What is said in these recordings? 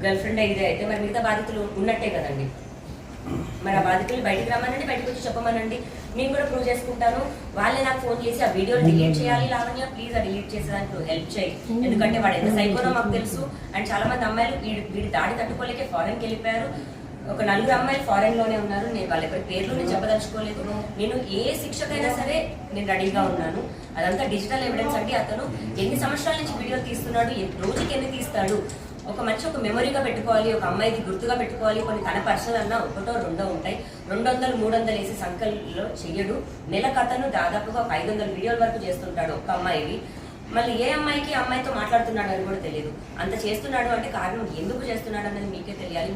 Girl friend అయితే మరి మిగతా బాధితులు ఉన్నట్టే కదండి. మరి ఆ బాధితులు బయటకు రమ్మనండి, బయటకు వచ్చి చెప్పమనండి, నేను కూడా ప్రూవ్ చేసుకుంటాను. వాళ్ళే నాకు ఫోన్ చేసి ఆ వీడియోలు డిలీట్ చేయాలి లావణ్య, ప్లీజ్ ఆ డిలీట్ చేసేదానికి నువ్వు హెల్ప్ చేయి, ఎందుకంటే వాడు ఎంత సైకోనో మాకు తెలుసు. అండ్ చాలా మంది అమ్మాయిలు వీడి దాడి తట్టుకోలేకే ఫారెన్కి వెళ్ళిపోయారు. ఒక 4 అమ్మాయిలు ఫారెన్ లోనే ఉన్నారు. నేను వాళ్ళ ఎవరి పేర్లు నేను చెప్పదలుచుకోలేదు. నేను ఏ శిక్షకైనా సరే నేను రెడీగా ఉన్నాను. అదంతా డిజిటల్ ఎవిడెన్స్ అండి. అతను ఎన్ని సంవత్సరాల నుంచి వీడియో తీస్తున్నాడు, రోజుకి ఎన్ని తీస్తాడు, ఒక మంచి ఒక మెమొరీగా పెట్టుకోవాలి, ఒక అమ్మాయిది గుర్తుగా పెట్టుకోవాలి. కొన్ని తన పర్సనల్ అన్నా ఒకటో రెండో ఉంటాయి. 200, 300 వేసి సంకల్లో చెయ్యడు. నెలకు అతను దాదాపుగా ఒక 500 వీడియోల వరకు చేస్తుంటాడు ఒక్క అమ్మాయివి. మళ్ళీ ఏ అమ్మాయికి అమ్మాయితో మాట్లాడుతున్నాడు అని కూడా తెలియదు. అంత చేస్తున్నాడు అంటే కారణం ఎందుకు చేస్తున్నాడు అనేది మీకే తెలియాలి.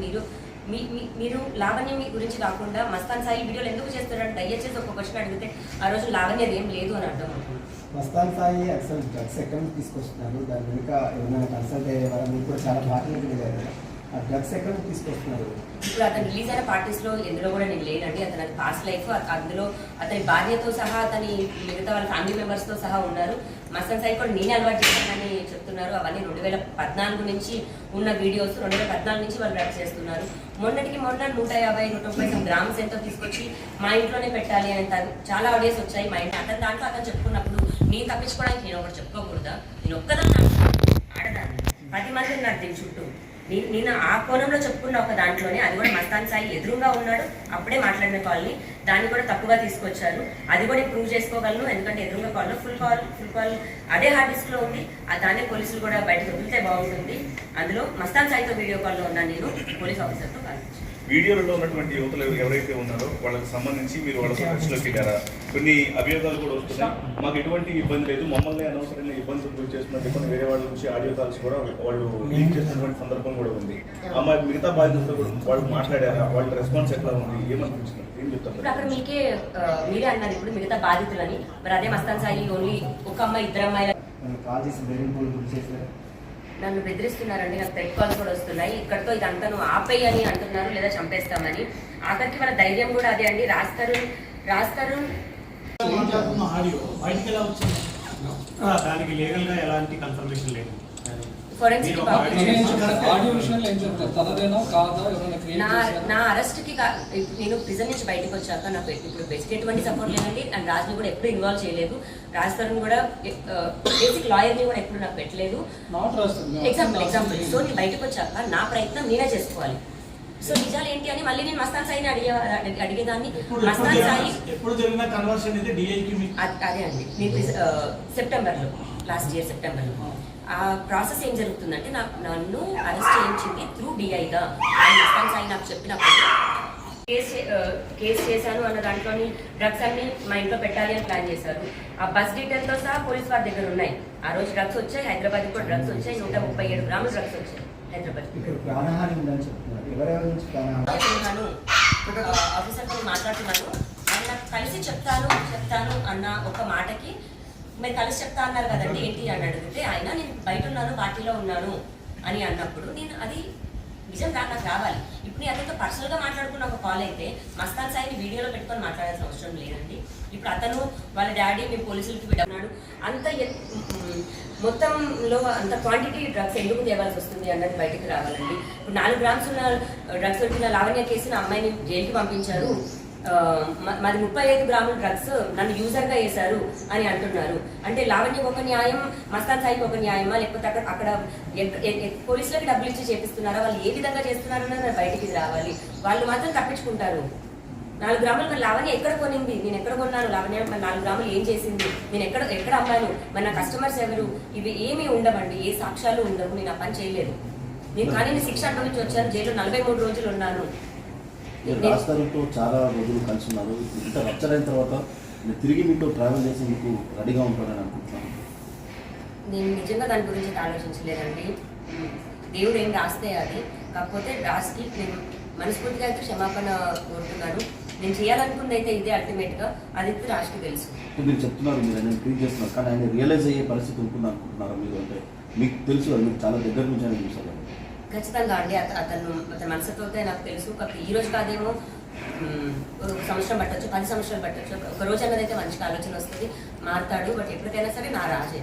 మీరు లావణ్య మీ గురించి కాకుండా మస్తాన్ సాయి వీడియోలు ఎందుకు చేస్తున్నాడు దయచేసి ఒక క్వశ్చన్ అడిగితే ఆ రోజు లావణ్యది ఏం లేదు అని అర్థం అవుతుంది. మస్తాన్ సాయి అసలు డ్రగ్స్ ఎక్కడ నుంచి తీసుకొస్తున్నారు, దాని వెనుక ఏమైనా కన్సల్ట్ అయ్యే వారు మీకు కూడా చాలా పార్టీలు తెలియదు కదా, ఆ డ్రగ్స్ ఎక్కడ నుంచి తీసుకొస్తున్నారు? ఇప్పుడు అతను రిలీజ్ అయిన పార్టీస్ లో ఎందులో కూడా నేను లేనండి. అతని పాస్ట్ లైఫ్, అందులో అతని భార్యతో సహా అతని మిగతా వాళ్ళ ఫ్యామిలీ మెంబర్స్ తో సహా ఉన్నారు. మస్తాన్ సాయి కూడా నేనే అలవాటు చేశానని చెప్తున్నారు. అవన్నీ 2014 నుంచి ఉన్న వీడియోస్. 2014 నుంచి వాళ్ళు డ్రగ్స్ చేస్తున్నారు. మొన్నటికి మొన్న 150-130 గ్రామ్స్ ఎంతో తీసుకొచ్చి మా ఇంట్లోనే పెట్టాలి అని చాలా ఆడియోస్ వచ్చాయి మా ఇంట్లో. అతని దాంట్లో అతను చెప్పుకున్నప్పుడు నేను తప్పించుకోవడానికి నేను ఒకటి చెప్పుకోకూడదా? నేను ఒక్కదాన్ని ఆడదాన్ని, 10 మంది ఉన్నారు దీని చుట్టూ. నేను ఆ కోణంలో చెప్పుకున్న ఒక దాంట్లోనే, అది కూడా మస్తాన్ సాయి ఎదురుగా ఉన్నాడు అప్పుడే మాట్లాడిన కాల్ని, దాన్ని కూడా తప్పుగా తీసుకొచ్చారు. అది కూడా ప్రూవ్ చేసుకోగలను, ఎందుకంటే ఎదురుగా కాల్లో ఫుల్ కాల్ అదే హార్డ్ డిస్క్ లో ఉంది. దాన్ని పోలీసులు కూడా బయటకు వదిలితే బాగుంటుంది. అందులో మస్తాన్ సాయితో వీడియో కాల్లో ఉన్నాను నేను, పోలీస్ ఆఫీసర్తో కాదు. వీడియోలో ఉన్నటువంటి యువతలు ఎవరైతే ఉన్నారో వాళ్ళకి సంబంధించి మీరు వాళ్ళ టచ్లోకి వెళ్ళారా? కొన్ని అభియోగాలు కూడా వస్తున్నాయి, మాకు ఎటువంటి ఇబ్బంది లేదు, మమ్మల్ని అనవసరంగా ఇబ్బందులు గురి చేస్తున్నట్టు కొన్ని వేరే వాళ్ళ నుంచి ఆడియో కాల్స్ కూడా వాళ్ళు లీక్ చేసినటువంటి సందర్భం కూడా ఉంది. అమ్మాయి మిగతా బాధ్యతలు కూడా వాళ్ళు మాట్లాడారా? వాళ్ళ రెస్పాన్స్ ఎట్లా ఉంది, ఏమనిపించింది, ఏం చెప్తారు? ఇప్పుడు అక్కడ మీరే అన్నారు ఇప్పుడు మిగతా బాధితులని. మరి అదే మస్తాన్ సాయి ఓన్లీ ఒక అమ్మాయి, 2 అమ్మాయిలు నన్ను బెదిరిస్తున్నారండి. నాకు థ్రెట్ కాల్స్ కూడా వస్తున్నాయి. ఇక్కడతో ఇదంతా నువ్వు ఆపేయి అని అంటున్నారు, లేదా చంపేస్తామని. ఆఖరికి వాళ్ళ ధైర్యం కూడా అదే అండి. రాస్తారు దానికి లీగల్ గా ఎలాంటి కన్ఫర్మేషన్ లేదు. ఫోరెన్సిక్ నా అరెస్ట్ కి నేను ప్రిజన్ నుంచి బయటకు వచ్చాక నాకు ఇప్పుడు బేసిక్ ఎటువంటి సపోర్ట్ లేదండి. అండ్ రాజుని కూడా ఎప్పుడు ఇన్వాల్వ్ చేయలేదు. రాజ్ తరుణ్ కూడా బేసిక్ లాయర్ ని కూడా ఎప్పుడు నాకు పెట్టలేదు. ఎగ్జాంపుల్ సో నేను బయటకు వచ్చాక నా ప్రయత్నం నేనే చేసుకోవాలి. సో నిజాలు ఏంటి అని మళ్ళీ నేను మస్తాన్ సాయిని అడిగేదాన్ని. మస్తాన్ సాయి అదే అండి, నేను సెప్టెంబర్లో, లాస్ట్ ఇయర్ సెప్టెంబర్లో ఆ ప్రాసెస్ ఏం జరుగుతుందంటే నన్ను అరెస్ట్ చేయించింది త్రూ డిఐగా. మస్తాన్ సాయి నాకు చెప్పినప్పుడు కేసు చేశాను అన్న దాంట్లోని డ్రగ్స్ అన్ని మా ఇంట్లో పెట్టాలి అని ప్లాన్ చేశారు. ఆ బస్ డీటెయిల్తో సహా పోలీస్ వారి దగ్గర ఉన్నాయి. ఆ రోజు డ్రగ్స్ వచ్చాయి, హైదరాబాద్ కూడా డ్రగ్స్ వచ్చాయి, 137 గ్రాములు డ్రగ్స్ వచ్చాయి హైదరాబాద్. ఆఫీసర్తో మాట్లాడుతున్నాను, ఆయన నాకు కలిసి చెప్తాను అన్న ఒక మాటకి మీరు కలిసి చెప్తా అన్నారు కదండి ఏంటి అని అడిగితే ఆయన నేను బయట ఉన్నాను, పార్టీలో ఉన్నాను అని అన్నప్పుడు నేను అది నిజంగా నాకు రావాలి. ఇప్పుడు నేను అతనితో పర్సనల్గా మాట్లాడుకున్న ఒక కాల్ అయితే మస్తాన్ సాయిని వీడియోలో పెట్టుకొని మాట్లాడాల్సిన అవసరం లేదండి. ఇప్పుడు అతను వాళ్ళ డాడీ మేము పోలీసులకి విడన్నాడు. అంత మొత్తంలో అంత క్వాంటిటీ డ్రగ్స్ ఎందుకు తేవాల్సి వస్తుంది అన్నది బయటకు రావాలండి. ఇప్పుడు 4 గ్రామ్స్ ఉన్న డ్రగ్స్ దొరికిన లావణ్య కేసుని అమ్మాయిని జైలుకి పంపించారు. మాది 35 గ్రాముల డ్రగ్స్ నన్ను యూజర్గా వేశారు అని అంటున్నారు. అంటే లావణ్యకు ఒక న్యాయం, మస్తాన్ సాయికి ఒక న్యాయమా, లేకపోతే అక్కడ పోలీసులకి డబ్బులు ఇచ్చి చేపిస్తున్నారా, వాళ్ళు ఏ విధంగా చేస్తున్నారు అన్నది బయటికి రావాలి. వాళ్ళు మాత్రం తప్పించుకుంటారు. 4 గ్రాములు మరి లావణ్య ఎక్కడ కొనింది, నేను ఎక్కడ కొన్నాను, లావణ్య మరి 4 గ్రాములు ఏం చేసింది, నేను ఎక్కడ అమ్మాను, మరి నా కస్టమర్స్ ఎవరు, ఇవి ఏమీ ఉండవండి, ఏ సాక్ష్యాలు ఉండవు. నేను ఆ పని చేయలేదు. నేను శిక్ష అనుభవించి వచ్చాను, జైల్లో 43 రోజులు ఉన్నాను. రాజధానితో చాలా రోజులు కలిసి ఉన్నారు. ఇంత రప్చర్ అయిన తర్వాత తిరిగి మీతో ట్రావెల్ చేసి మీకు రెడీగా ఉంటారని అనుకుంటున్నాను. నేను నిజంగా దాని గురించి ఆలోచించలేదండి. దేవుడు ఏం రాస్తే అది. కాకపోతే రాజ్కి నేను మనస్ఫూర్తిగా అయితే క్షమాపణ కోరుతున్నాను. నేను చేయాలనుకుంది అయితే ఇదే అల్టిమేట్గా, అది రాజ్కి తెలుసు. మీరు చెప్తున్నారు, మీరు ఆయన ట్రీట్ చేస్తున్నారు, కానీ ఆయన రియలైజ్ అయ్యే పరిస్థితి ఉంటుంది అనుకుంటున్నారు మీరు? అంటే మీకు తెలుసు, మీరు చాలా దగ్గర నుంచి ఆయన చూసారు. ఖచ్చితంగా అండి, అతని మనసుతో నాకు తెలుసు. కాకపోతే ఈ రోజు కాదేమో, సంవత్సరం పట్టచ్చు, 10 సంవత్సరాలు పట్టచ్చు. ఒక రోజు అన్నదైతే మంచిగా ఆలోచన వస్తుంది, మారుతాడు. బట్ ఎప్పటికైనా సరే నా రాజే.